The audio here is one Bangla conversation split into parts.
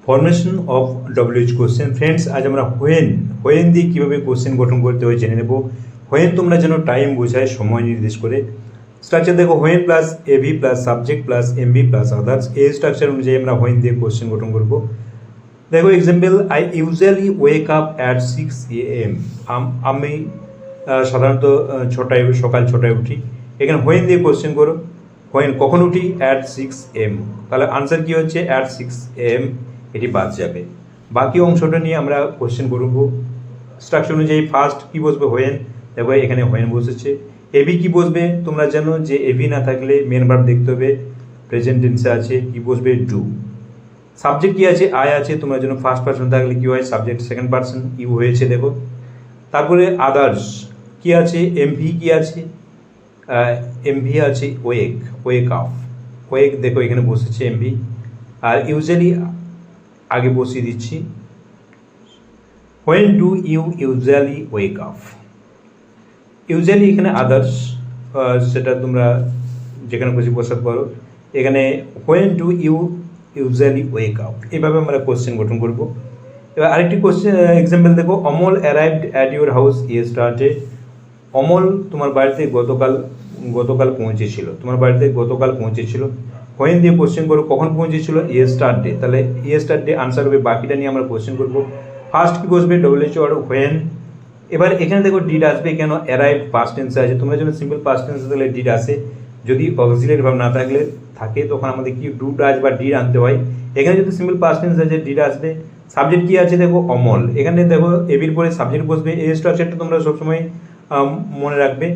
Formation of WH question. Friends, আজ আমরা হোয়েন দিয়ে কীভাবে কোশ্চেন গঠন করতে হয় জেনে নেব। হোয়েন তোমরা যেন টাইম বোঝায়, সময় নির্দেশ করে। স্ট্রাকচার দেখো, when plus AV plus subject plus MV plus others. এই স্ট্রাকচার অনুযায়ী আমরা হোয়েন দিয়ে কোশ্চেন গঠন করব। দেখো example, I usually wake up at 6 AM। আমি সাধারণত সকাল 6টায় উঠি। এখানে হোয়েন দিয়ে কোশ্চেন করো। হোয়েন কখন উঠি? At 6 AM। তাহলে আনসার কী হচ্ছে? At 6 AM। এটি বাদ যাবে। বাকি অংশটা নিয়ে আমরা কোশ্চেন করব। স্ট্রাকচার অনুযায়ী ফার্স্ট কী বসবে? হোয়েন। দেখো এখানে হোয়েন বসেছে। এবি কি বসবে? তোমরা জানো যে এবি না থাকলে মেন ভার্ব দেখতে হবে, প্রেজেন্ট টেন্সে আছে, কি বসবে? ডু। সাবজেক্ট কি আছে? আই আছে। তোমরা জানো ফার্স্ট পার্সন থাকলে কি হয়? সাবজেক্ট সেকেন্ড পার্সন ইউ হয়েছে। দেখো তারপরে আদার্স কি আছে? এমভি কি আছে? এমভি আছে ওয়েক আপ। ওয়েক দেখো এখানে বসেছে এমভি। আর ইউজুয়ালি আগে বসিয়ে দিচ্ছি। When do you usually wake up? Usually এখানে আদার্স, সেটা তোমরা যেখানে খুশি বসাতে পারো। এখানে when do you usually wake up. এইভাবে আমরা কোশ্চেন গঠন করব। এবার আরেকটি কোশ্চেন এক্সাম্পল দেখো, Amal arrived at your house yesterday. Amal তোমার বাড়িতে গতকাল পৌঁছেছিল। তোমার বাড়িতে গতকাল পৌঁছেছিল। হোয়েন দিয়ে কোশ্চেন করো, কখন পৌঁছেছিল? ইয়েস্টারডে। তাহলে ইয়েস্টারডে আনসার হবে। বাকিটা নিয়ে আমরা কোশ্চেন করব। ফার্স্ট কি বসবে? ডব্লিউএইচ আর হোয়েন। এবার এখানে দেখো ডিড আসবে কেন? অ্যারাইভ পাস্ট টেন্সে আছে। তোমরা যখন সিম্পল পাস্ট টেন্সে থাকলে ডিড আসে। যদি অক্সিলারি ভার্ব না থাকে তখন আমাদের কি ডু ডাজ বা ডিড আনতে হয়। এখানে যদি সিম্পল পাস্ট টেন্স আছে ডিড আসবে। সাবজেক্ট কি আছে? দেখো অমল। এখানে দেখো এবির পরে সাবজেক্ট বসবে। এই স্ট্রাকচারটা তোমরা সবসময় মনে রাখবে,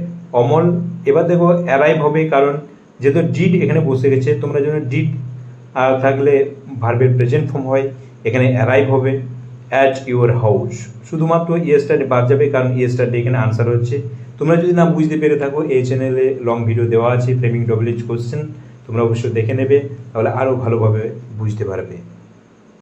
অমল। এবার দেখো অ্যারাইভ হবে, কারণ যেহেতু ডিড এখানে বসে গেছে। তোমরা যেন ডিড থাকলে ভার্বের প্রেজেন্ট ফর্ম হয়, এখানে অ্যারাইভ হবে। অ্যাট ইউর হাউস, শুধুমাত্র ইয়েস্টারডে বাদ যাবে, কারণ ইয়েস্টারডে এখানে আনসার হচ্ছে। তোমরা যদি না বুঝতে পেরে থাকো, এই চ্যানেলে লং ভিডিও দেওয়া আছে ফ্রেমিং ডব্লিউএইচ কোশ্চেন, তোমরা অবশ্যই দেখে নেবে, তাহলে আরও ভালোভাবে বুঝতে পারবে।